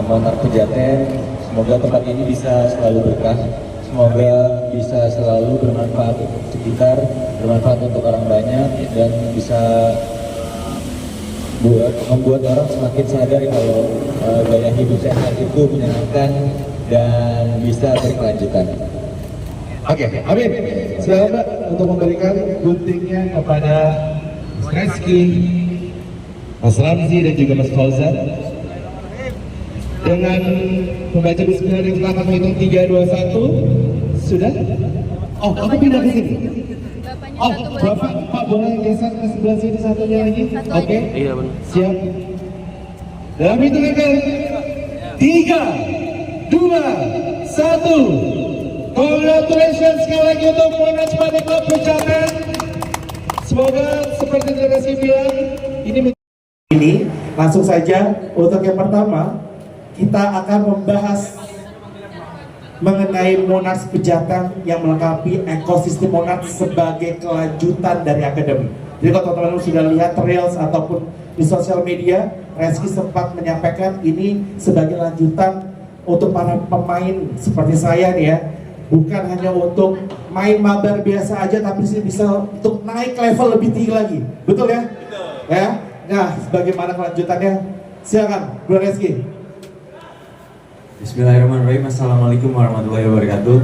Monark Pejaten. Semoga tempat ini bisa selalu berkah, semoga bisa selalu bermanfaat untuk sekitar, bermanfaat untuk orang banyak, dan bisa membuat orang semakin sadar kalau gaya hidup sehat itu menyenangkan dan bisa berkelanjutan. Oke, Amin. Silakan Mbak untuk memberikan guntingnya kepada Mas Reski, Mas Ramzi dan juga Mas Fauzan. Dengan membaca bismillah kita akan menghitung 3, 2, 1. Sudah? Oh, aku pindah ke sini. Oh, Bapak, Pak boleh geser ke sebelah sini satunya lagi? Oke. Iya benar. Siap. Dalam hitungan ke 3, 2, 1. Congratulations sekali lagi untuk Monarch Padang Club Pejaten. Semoga seperti Reski bilang, ini langsung saja untuk yang pertama kita akan membahas mengenai Monarch Pejaten yang melengkapi ekosistem Monarch sebagai kelanjutan dari akademi. Jadi kalau teman-teman sudah lihat reels ataupun di sosial media, Reski sempat menyampaikan ini sebagai lanjutan untuk para pemain seperti saya nih ya. Bukan hanya untuk main mabar biasa aja, tapi bisa untuk naik level lebih tinggi lagi. Betul ya? Betul. Ya. Nah, bagaimana kelanjutannya? Silakan, Bro Reski. Bismillahirrahmanirrahim. Assalamualaikum warahmatullahi wabarakatuh.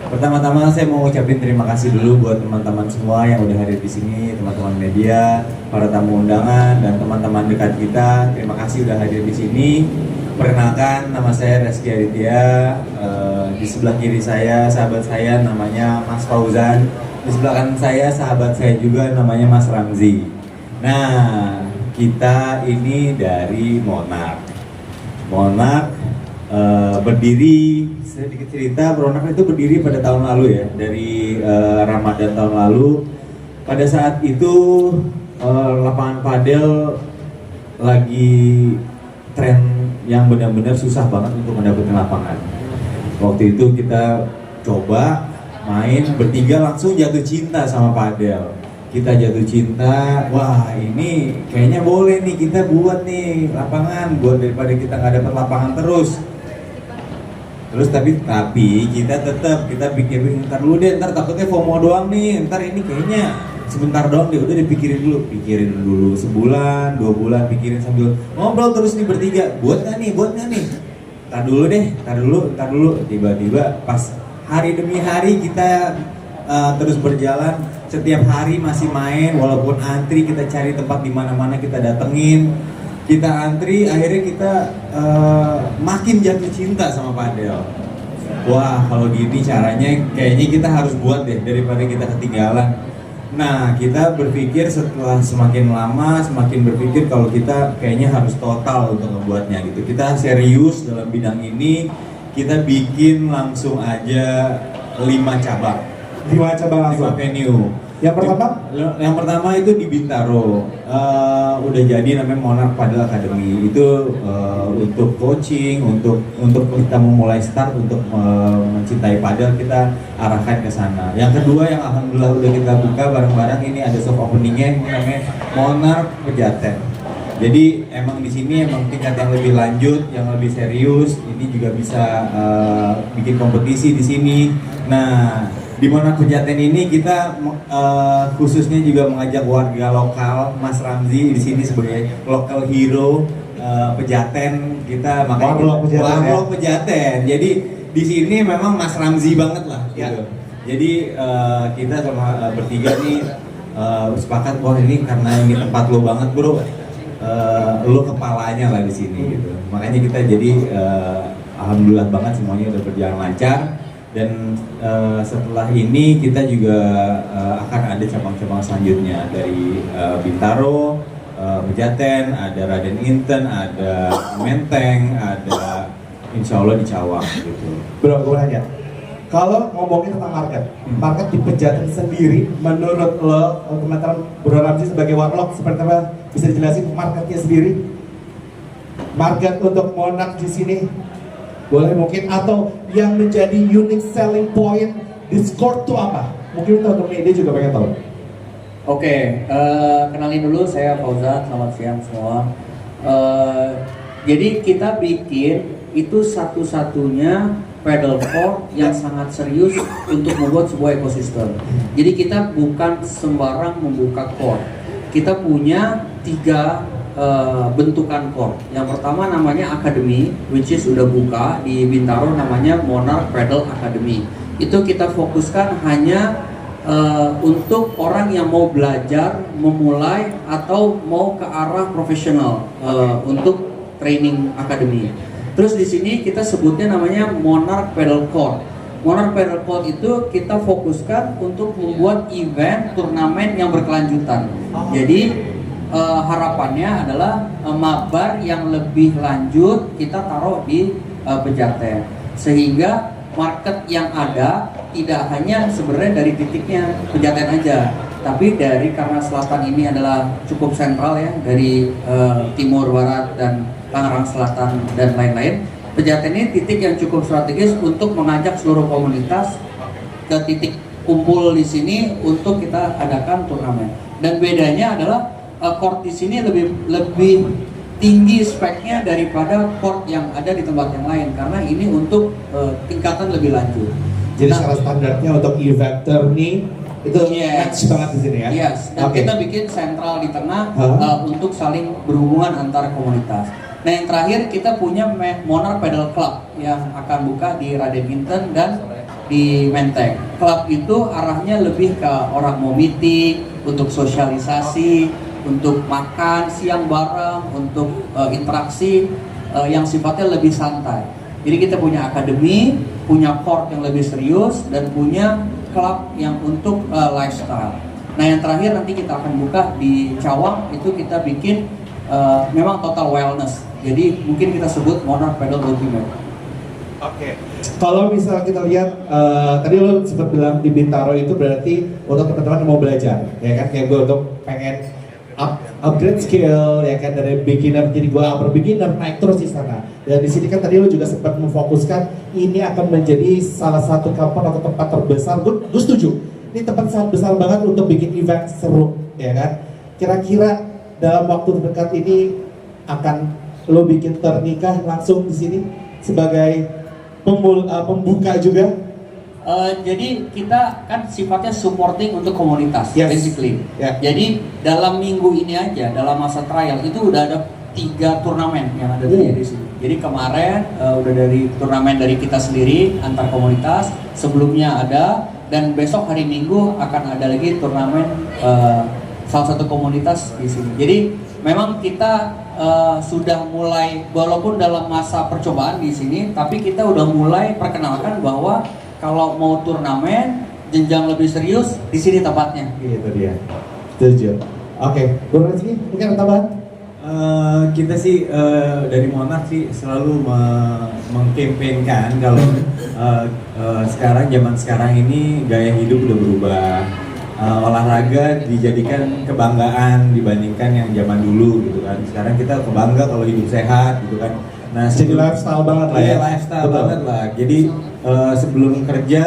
Pertama-tama saya mau ucapin terima kasih dulu buat teman-teman semua yang udah hadir di sini, teman-teman media, para tamu undangan, dan teman-teman dekat kita. Terima kasih udah hadir di sini. Perkenalkan, nama saya Reski Aditya. Di sebelah kiri saya, sahabat saya namanya Mas Fauzan. Di sebelah kanan saya, sahabat saya juga namanya Mas Ramzi. Nah, kita ini dari Monarch. Monarch berdiri, sedikit cerita, Monarch itu berdiri pada tahun lalu ya, dari Ramadan tahun lalu. Pada saat itu lapangan padel lagi tren yang benar-benar susah banget untuk mendapatkan lapangan. Waktu itu kita coba main bertiga, langsung jatuh cinta sama padel. Kita jatuh cinta, wah ini kayaknya boleh nih kita buat nih lapangan, buat daripada kita nggak dapat lapangan terus. Tapi kita pikir ntar dulu deh, ntar takutnya FOMO doang nih, ntar ini kayaknya sebentar doang deh, udah pikirin dulu sebulan, 2 bulan, pikirin sambil ngobrol terus nih bertiga, buat nggak nih, tar dulu, tiba-tiba pas hari demi hari kita terus berjalan, setiap hari masih main, walaupun antri kita cari tempat di mana-mana kita datengin, kita antri, akhirnya kita makin jatuh cinta sama padel. Wah, kalau gini caranya kayaknya kita harus buat deh daripada kita ketinggalan. Nah, kita berpikir setelah semakin lama, semakin berpikir kalau kita kayaknya harus total untuk membuatnya gitu. Kita serius dalam bidang ini, kita bikin langsung aja 5 cabang. 5 cabang langsung? 5 venue. Yang pertama itu di Bintaro, udah jadi namanya Monarch Padel Academy. Itu untuk coaching, untuk kita memulai start untuk mencintai padel, kita arahkan ke sana. Yang kedua yang alhamdulillah udah kita buka bareng-bareng, ini ada soft openingnya, ini namanya Monarch Pejaten. Jadi emang di sini emang tingkat yang lebih lanjut, yang lebih serius. Ini juga bisa bikin kompetisi di sini. Nah, di Monarch Pejaten ini kita khususnya juga mengajak warga lokal, Mas Ramzi di sini sebagai local hero Pejaten. Kita makanya Warlock Pejaten. Jadi di sini memang Mas Ramzi banget lah. Ya. Gitu. Jadi kita sama bertiga nih sepakat, wah ini karena ini tempat lo banget bro, lo kepalanya lah di sini gitu. Makanya kita jadi alhamdulillah banget semuanya udah berjalan lancar. Dan setelah ini kita juga akan ada cabang-cabang selanjutnya dari Bintaro, Pejaten, ada Raden Inten, ada Menteng, ada Insya Allah di Cawang gitu. Bro, gue nanya, kalau ngomongin tentang market di Pejaten sendiri, menurut lo, teman-teman Bro Ramzi sebagai warlock, seperti apa bisa dijelasin marketnya sendiri? Market untuk Monarch di sini boleh mungkin, atau yang menjadi unique selling point di Discord itu apa? Mungkin untuk media juga pengen tahu. Oke, kenalin dulu, saya Fauzan, selamat siang semua. Jadi kita bikin itu satu-satunya pedal court yang sangat serius untuk membuat sebuah ekosistem. Jadi kita bukan sembarang membuka court. Kita punya 3 bentukan court. Yang pertama namanya Academy, which is udah buka di Bintaro, namanya Monarch Pedal Academy. Itu kita fokuskan hanya untuk orang yang mau belajar, memulai atau mau ke arah profesional untuk training academy. Terus di sini kita sebutnya namanya Monarch Pedal Court. Monarch Pedal Court itu kita fokuskan untuk membuat event turnamen yang berkelanjutan. Jadi harapannya adalah mabar yang lebih lanjut kita taruh di Pejaten, sehingga market yang ada tidak hanya sebenarnya dari titiknya Pejaten aja, tapi karena selatan ini adalah cukup sentral ya, dari timur, barat, dan Tangerang Selatan dan lain-lain. Pejaten ini titik yang cukup strategis untuk mengajak seluruh komunitas ke titik kumpul di sini untuk kita adakan turnamen. Dan bedanya adalah court di sini lebih tinggi speknya daripada court yang ada di tempat yang lain, karena ini untuk tingkatan lebih lanjut. Jadi secara standarnya untuk event turning itu match banget di sini ya. Yes, dan kita bikin sentral di tengah untuk saling berhubungan antar komunitas. Nah, yang terakhir kita punya Monarch Pedal Club yang akan buka di Raden Inten dan di Menteng. Club itu arahnya lebih ke orang mau meeting, untuk sosialisasi, untuk makan siang bareng, untuk interaksi yang sifatnya lebih santai. Jadi kita punya akademi, punya court yang lebih serius, dan punya club yang untuk lifestyle. Nah, yang terakhir nanti kita akan buka di Cawang, itu kita bikin memang total wellness. Jadi mungkin kita sebut Monarch Pedal Ultimate. Oke. Kalau misalnya kita lihat tadi lo sempat bilang di Bintaro itu berarti untuk teman-teman yang mau belajar, ya kan? Kayak gue untuk pengen upgrade skill, ya kan, dari beginner jadi gue upper beginner, naik terus di sana. Dan di sini kan tadi lo juga sempat memfokuskan ini akan menjadi salah satu kampus atau tempat terbesar. Gue setuju. Ini tempat sangat besar banget untuk bikin event seru, ya kan? Kira-kira dalam waktu terdekat ini akan lo bikin ternikah langsung di sini sebagai pembuka juga? Jadi kita kan sifatnya supporting untuk komunitas, basically. Yeah. Jadi dalam minggu ini aja, dalam masa trial itu udah ada 3 turnamen yang ada di sini. Jadi kemarin udah dari turnamen dari kita sendiri antar komunitas, sebelumnya ada, dan besok hari Minggu akan ada lagi turnamen salah satu komunitas di sini. Jadi memang kita sudah mulai, walaupun dalam masa percobaan di sini, tapi kita udah mulai perkenalkan bahwa kalau mau turnamen jenjang lebih serius di sini tempatnya. Gitu dia. Setuju. Oke, Bro Rizky, mungkin ada tambahan? Kita sih dari Monarch sih selalu mengkampanyekan kalau zaman sekarang ini gaya hidup udah berubah. Olahraga dijadikan kebanggaan dibandingkan yang zaman dulu gitu kan. Sekarang kita kebangga kalau hidup sehat gitu kan. Nah, jadi lifestyle banget lah ya. Lifestyle banget lah. Jadi sebelum kerja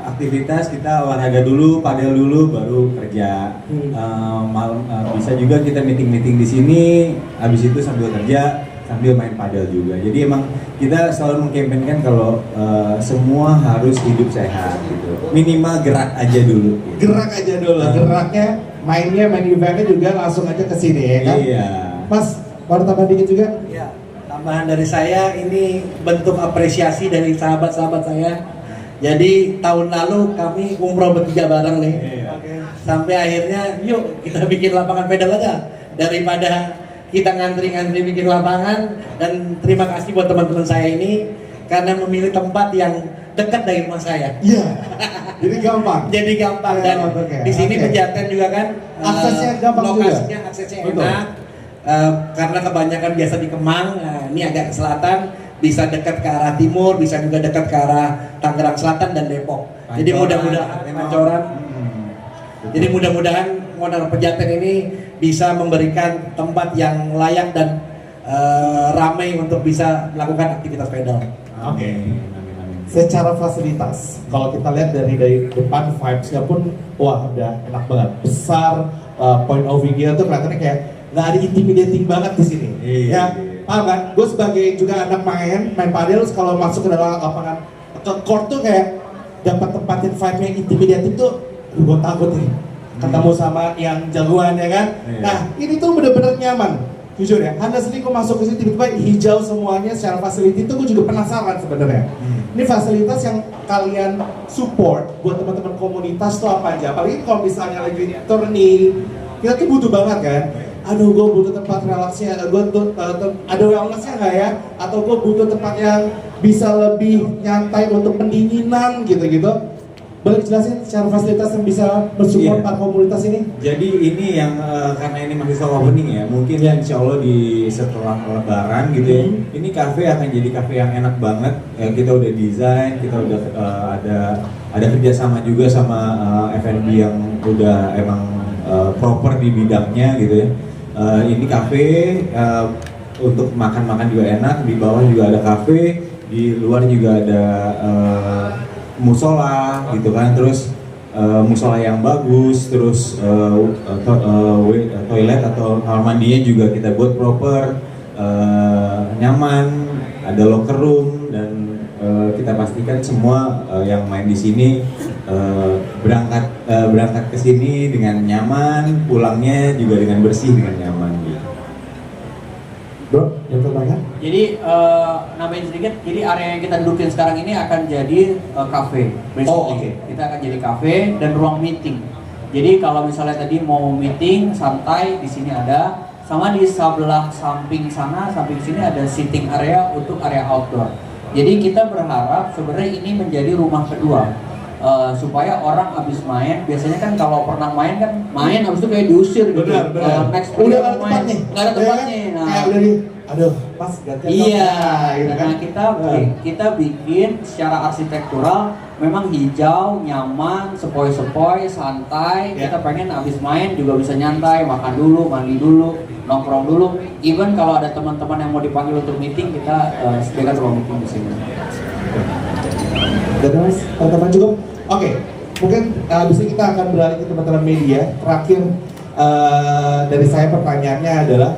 aktivitas kita olahraga dulu, padel dulu, baru kerja. Malam bisa juga kita meeting di sini, habis itu sambil kerja sambil main padel juga. Jadi emang kita selalu mengkampanyekan kalau semua harus hidup sehat gitu. Minimal gerak aja dulu. Gitu. Gerak aja dulu. Geraknya, main eventnya juga langsung aja ke sini ya kan? Iya. Mas, mau tambah dikit juga? Ya, tambahan dari saya ini bentuk apresiasi dari sahabat-sahabat saya. Jadi tahun lalu kami umroh bertiga bareng nih. Sampai akhirnya yuk kita bikin lapangan pedal aja daripada kita ngantri-ngantri bikin lapangan. Dan terima kasih buat teman-teman saya ini karena memilih tempat yang dekat dari rumah saya. Iya. Jadi gampang. Jadi gampang dan di sini Pejaten juga kan aksesnya gampang lokasinya juga. aksesnya Betul. enak. Karena kebanyakan biasa di Kemang, ini agak ke selatan, bisa dekat ke arah timur, bisa juga dekat ke arah Tangerang Selatan dan Depok. Jadi mudah-mudahan Pancoran. Jadi mudah-mudahan Monarch Pejaten ini bisa memberikan tempat yang layak dan ramai untuk bisa melakukan aktivitas pedal. Oke. Secara fasilitas, kalau kita lihat dari depan vibes-nya pun wah udah enak banget, besar, point of view-nya tuh kelihatannya kayak nggak ada intimidating banget di sini. Iya, Ya, iya. paham kan? Gue sebagai juga anak main padel, kalau masuk ke dalam lapangan ke court tuh kayak dapat tempatin vibe-nya intimidating tuh, gue takut nih ketemu sama yang jagoan ya kan. Iya. Nah, ini tuh bener-bener nyaman. Jujur ya, Anda sendiri gue masuk ke sini tiba-tiba hijau semuanya secara facility itu gue juga penasaran sebenarnya. Ini fasilitas yang kalian support buat teman-teman komunitas tuh apa aja? Apalagi kalau misalnya lagi turning, kita tuh butuh banget kan. Aduh, gue butuh tempat relaksnya, gue tuh ada wellnessnya nggak ya? Atau gue butuh tempat yang bisa lebih nyantai untuk pendinginan gitu-gitu. Boleh jelasin secara fasilitas yang bisa mensupport Iya. komunitas ini? Jadi ini yang karena ini masih soal opening ya, mungkin insya Allah di setelah Lebaran gitu ya, ini kafe akan jadi kafe yang enak banget. Ya, kita udah desain, kita udah ada kerjasama juga sama F&B yang udah emang proper di bidangnya gitu ya. Ini kafe untuk makan-makan juga enak, di bawah juga ada kafe, di luar juga ada musola gitu kan, terus musola yang bagus, terus toilet atau kamar mandinya juga kita buat proper, nyaman, ada locker room, dan kita pastikan semua yang main di sini berangkat ke sini dengan nyaman, pulangnya juga dengan bersih, dengan nyaman gitu. Bro, yang terbanyak? Jadi nambahin sedikit, jadi area yang kita dudukin sekarang ini akan jadi cafe. basically. Oh, oke. Kita akan jadi cafe dan ruang meeting. Jadi kalau misalnya tadi mau meeting santai, di sini ada, sama di sebelah samping sana, samping sini ada sitting area untuk area outdoor. Jadi kita berharap sebenarnya ini menjadi rumah kedua. Supaya orang habis main, biasanya kan kalau pernah main kan main habis itu kayak diusir gitu. Benar. Next Udah player nggak ada main, tempatnya. nggak ada tempatnya. Nah, Kayak udah di, aduh, pas gantian iya, dong. Gitu kan. nah kita bikin secara arsitektural memang hijau, nyaman, sepoi-sepoi, santai. Ya. Kita pengen abis main juga bisa nyantai, makan dulu, mandi dulu, nongkrong dulu. Even kalau ada teman-teman yang mau dipanggil untuk meeting, kita sediakan ruang meeting di sini. Dan mas, teman-teman cukup. Oke, mungkin abis ini kita akan beralih ke teman-teman media. Terakhir dari saya pertanyaannya adalah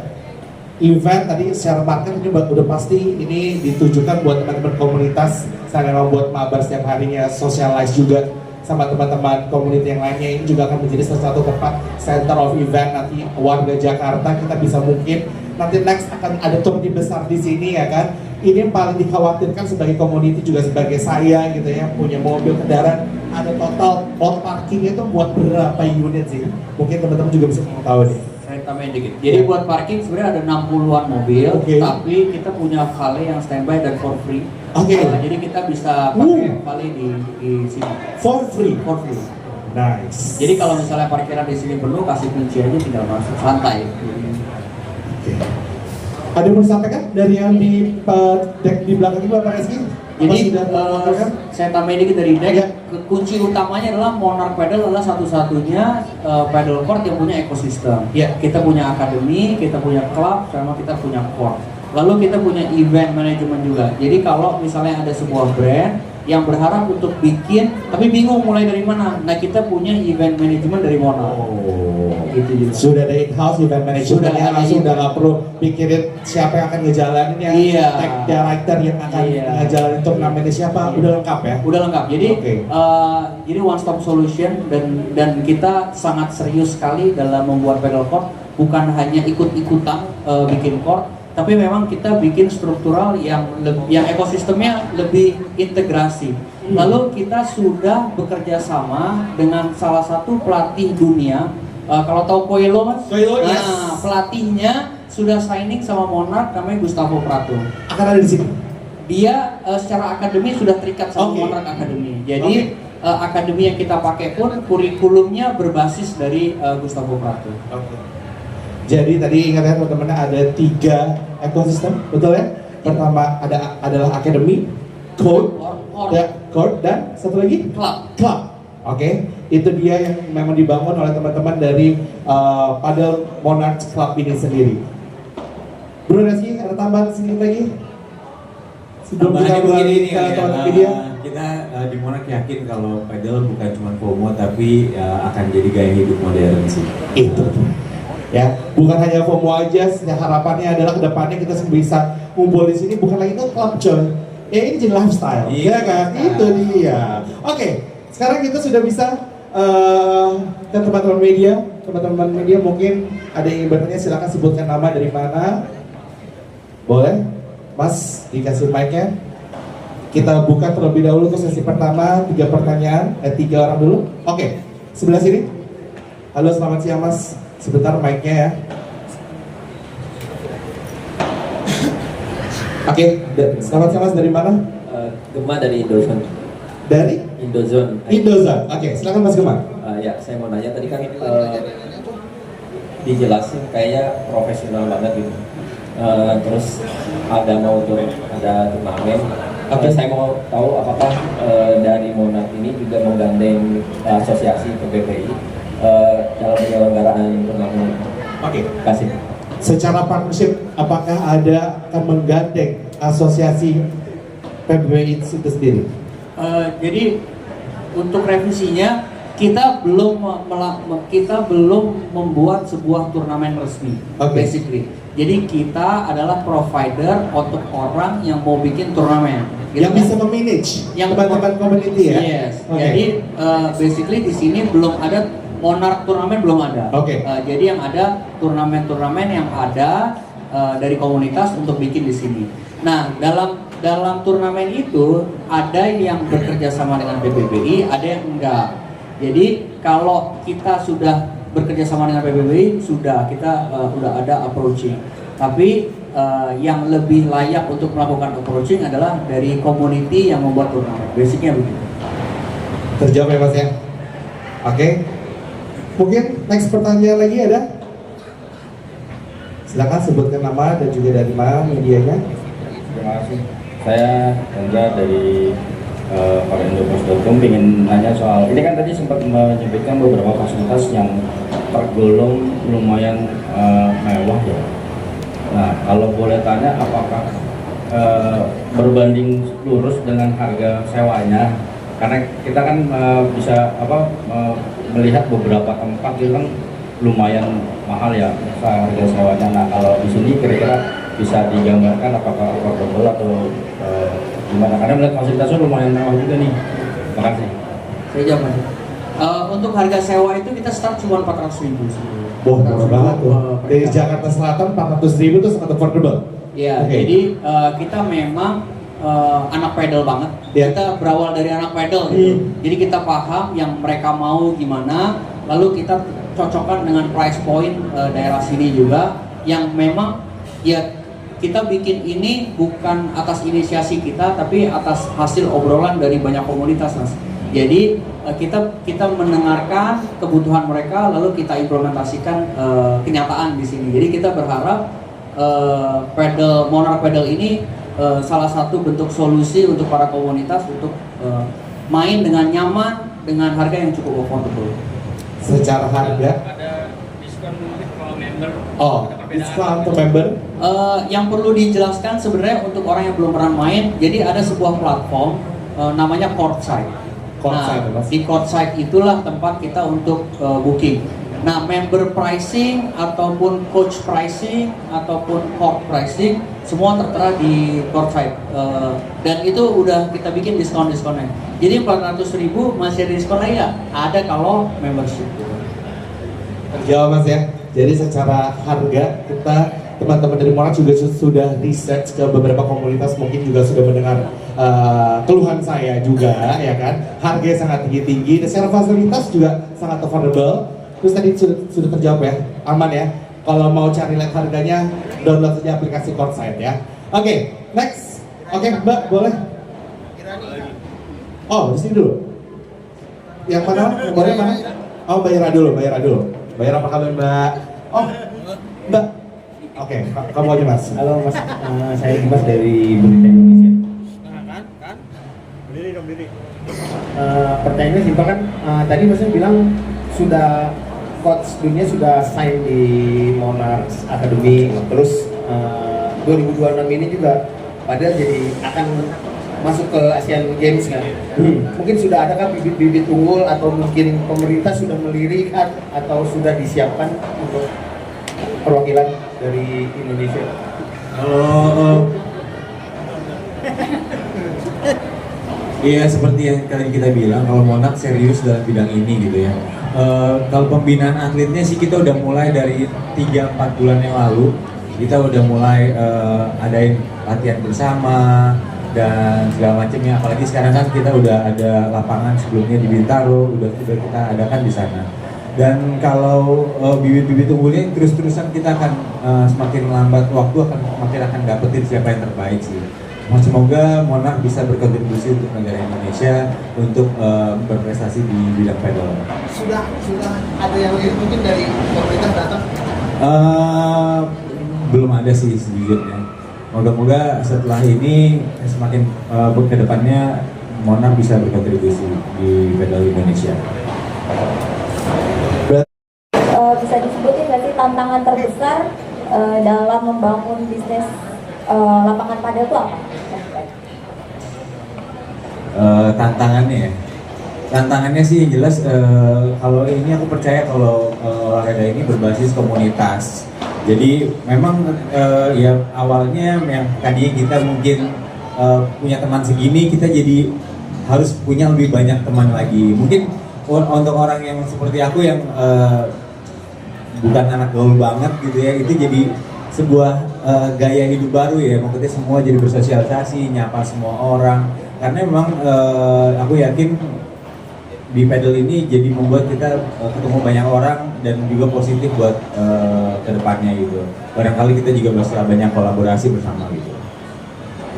event tadi secara market ini udah pasti ini ditujukan buat teman-teman komunitas. Saya memang buat mabar setiap harinya, socialize juga sama teman-teman komunitas yang lainnya. Ini juga akan menjadi salah satu tempat center of event nanti warga Jakarta. Kita bisa mungkin nanti next akan ada turni besar di sini ya kan. Ini yang paling dikhawatirkan sebagai community juga sebagai saya gitu ya, punya mobil kendaraan, ada total lot parkingnya itu buat berapa unit sih? Mungkin teman-teman juga bisa mau tahu nih. Saya tambahin dikit. Jadi buat parking sebenarnya ada 60-an mobil, Oke. tapi kita punya valet yang standby dan for free. Oke. Jadi kita bisa pakai valet di sini. For free. For free. Nice. Jadi kalau misalnya parkiran di sini penuh, kasih kunci aja tinggal masuk santai. Oke. Ada yang mau disampaikan dari yang di deck di belakang itu Bapak Reski? Apa Jadi sudah melakukan? saya tambahin dikit dari deck. Ya. Kunci utamanya adalah Monarch Padel adalah satu-satunya paddle court yang punya ekosistem. Ya. Kita punya akademi, kita punya klub, sama kita punya court. Lalu kita punya event management juga. Jadi kalau misalnya ada sebuah brand yang berharap untuk bikin, tapi bingung mulai dari mana. Nah kita punya event management dari Monarch. Oh. Gitu juga. Sudah ada in-house event management Sudah ya, ada langsung udah in-house. nggak perlu pikirin siapa yang akan ngejalanin ya, Iya. tech director yang akan Iya. ngejalanin turnamennya siapa, Iya. udah lengkap ya. Udah lengkap. Jadi Oke. jadi one stop solution dan kita sangat serius sekali dalam membuat paddle court, bukan hanya ikut-ikutan bikin court, tapi memang kita bikin struktural yang ekosistemnya lebih integrasi. Lalu kita sudah bekerja sama dengan salah satu pelatih dunia. Kalau tahu Coelho mas? Coelho, Nah, yes. pelatihnya sudah signing sama Monarch, namanya Gustavo Prato. Akan ada di sini. Dia secara akademi sudah terikat sama Oke. Monarch Academy. Jadi akademi yang kita pakai pun kurikulumnya berbasis dari Gustavo Prato. Jadi tadi ingat ya teman-teman, ada 3 ekosistem, betul ya? Pertama adalah akademi, court, court, dan satu lagi Club. club. Oke, itu dia yang memang dibangun oleh teman-teman dari Padel Monarch Club ini sendiri. Bro Reski, ada tambahan sedikit lagi? Sebelum kita Tambahannya beralih begini ke kali ya, teman media. kita di Monarch yakin kalau padel bukan cuma FOMO tapi akan jadi gaya hidup modern sih. Itu tuh. Ya, bukan hanya FOMO aja, harapannya adalah kedepannya kita bisa ngumpul di sini bukan lagi ke club coy. Ya ini jadi lifestyle, Iya kan? Itu dia. Oke, sekarang kita sudah bisa ke teman-teman media mungkin ada yang ingin bertanya, silakan sebutkan nama dari mana. Boleh, Mas dikasih mic-nya. Kita buka terlebih dahulu untuk sesi pertama, 3 pertanyaan, 3 orang dulu. Oke, sebelah sini. Halo, selamat siang Mas. Sebentar mic-nya ya. Oke, selamat siang Mas, dari mana? Gema dari Indozone. Dari Indozone. Indozone. Oke, silakan Mas Gema. Ya, saya mau nanya tadi kan dijelasin kayaknya profesional banget gitu. Terus ada turnamen. Saya mau tahu apakah dari Monat ini juga menggandeng asosiasi PBBI dalam penyelenggaraan turnamen. Oke. Kasih. Secara partnership, apakah ada akan menggandeng asosiasi PBBI itu sendiri? Jadi untuk revisinya kita belum membuat sebuah turnamen resmi, basically. Jadi kita adalah provider untuk orang yang mau bikin turnamen. Yang bisa memanage yang teman-teman community ya. Yes. Jadi basically di sini belum ada Monarch turnamen, belum ada. Jadi yang ada turnamen-turnamen yang ada dari komunitas untuk bikin di sini. Nah, dalam turnamen itu ada yang bekerja sama dengan PBBI, ada yang enggak. Jadi kalau kita sudah bekerja sama dengan PBBI, kita udah ada approaching. Tapi yang lebih layak untuk melakukan approaching adalah dari community yang membuat turnamen. Basicnya begitu. Terjawab ya Mas ya. Oke. Mungkin next pertanyaan lagi ada? Silakan sebutkan nama dan juga dari mana medianya. Terima kasih. Saya Hendra dari Parindopos.com ingin nanya soal ini kan tadi sempat menyebutkan beberapa fasilitas yang tergolong lumayan mewah ya. Nah, kalau boleh tanya apakah berbanding lurus dengan harga sewanya? Karena kita kan bisa melihat beberapa tempat itu kan lumayan mahal ya harga sewanya. Nah, kalau di sini kira-kira bisa digambarkan apakah affordable atau gimana? Karena melihat fasilitasnya lumayan mewah juga nih. Terima kasih. Saya jawab. Untuk harga sewa itu kita start cuma 400.000. Murah banget tuh. Dari Jakarta Selatan 400.000 itu sangat affordable. Iya. Jadi kita memang anak pedal banget. Kita berawal dari anak pedal gitu. Jadi kita paham yang mereka mau gimana, lalu kita cocokkan dengan price point daerah sini juga yang memang ya kita bikin ini bukan atas inisiasi kita, tapi atas hasil obrolan dari banyak komunitas, Mas. Jadi kita mendengarkan kebutuhan mereka, lalu kita implementasikan kenyataan di sini. Jadi kita berharap Monarch Pedal ini salah satu bentuk solusi untuk para komunitas untuk main dengan nyaman dengan harga yang cukup affordable. Secara harga? Ada diskon mungkin kalau member. Diskon untuk member? Yang perlu dijelaskan sebenarnya untuk orang yang belum pernah main, jadi ada sebuah platform namanya Courtside. Di Courtside itulah tempat kita untuk booking. Nah, member pricing ataupun coach pricing ataupun court pricing semua tertera di Courtside. Dan itu udah kita bikin diskon-diskonnya. Jadi 400.000 masih ada diskon lagi ya? Ada kalau membership. Terjawab Mas ya. Jadi secara harga kita teman-teman dari Monarch juga sudah research ke beberapa komunitas, mungkin juga sudah mendengar keluhan saya juga ya kan. Harganya sangat tinggi-tinggi dan secara fasilitas juga sangat affordable. Terus tadi sudah terjawab ya, aman ya. Kalau mau cari lihat harganya, download saja aplikasi Courtside ya. Oke, next. Oke, Mbak, boleh? Oh, di sini dulu. Yang mana? Boleh mana? Oh, Mbak dulu. Bayar apa kabar, Mbak? Oh, Mbak. Oke, kamu aja Mas. Halo Mas, saya Dimas dari Berita Indonesia. Berdiri. Pertanyaannya simpel kan, tadi Masnya bilang sudah coach dunia sudah sign di Monarch Academy, terus 2026 ini juga padahal jadi akan masuk ke Asian Games kan. Mungkin sudah ada kan bibit-bibit unggul atau mungkin pemerintah sudah melirik atau sudah disiapkan untuk perwakilan dari Indonesia. Kalau iya seperti yang tadi kita bilang, kalau Monarch serius dalam bidang ini gitu ya. Kalau pembinaan atletnya sih kita udah mulai dari 3-4 bulan yang lalu. Kita udah mulai adain latihan bersama dan segala macamnya. Apalagi sekarang kan kita udah ada lapangan sebelumnya di Bintaro, udah kita adakan di sana. Dan kalau bibit-bibit unggulnya terus-terusan kita akan semakin lambat waktu akan dapetin siapa yang terbaik sih. Semoga Monarch bisa berkontribusi untuk negara Indonesia untuk berprestasi di bidang pedal. Sudah ada yang lain mungkin dari pemerintah datang? Belum ada sih sejujurnya. Moga-moga setelah ini semakin ke depannya Monarch bisa berkontribusi di pedal Indonesia. Bisa disebutin nggak sih tantangan terbesar dalam membangun bisnis lapangan padel itu apa? Tantangannya sih jelas kalau ini aku percaya kalau olahraga ini berbasis komunitas. Jadi memang ya awalnya yang tadinya kita mungkin punya teman segini, kita jadi harus punya lebih banyak teman lagi. Mungkin untuk orang yang seperti aku yang bukan anak gaul banget gitu ya, itu jadi sebuah gaya hidup baru ya. Maksudnya semua jadi bersosialisasi, nyapa semua orang. Karena memang aku yakin di pedal ini jadi membuat kita ketemu banyak orang dan juga positif buat kedepannya gitu. Barangkali kita juga bisa banyak kolaborasi bersama gitu.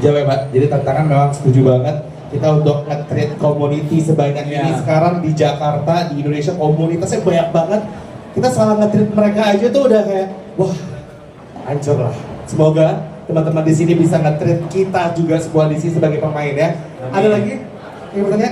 Jawab Pak, jadi tantangan memang setuju banget. Kita untuk nge-treat community sebanyak ini sekarang di Jakarta, di Indonesia komunitasnya banyak banget. Kita salah nge-treat mereka aja tuh udah kayak wah hancur lah. Semoga teman-teman di sini bisa nge-treat kita juga semua di sini sebagai pemain ya. Ada lagi yang bertanya?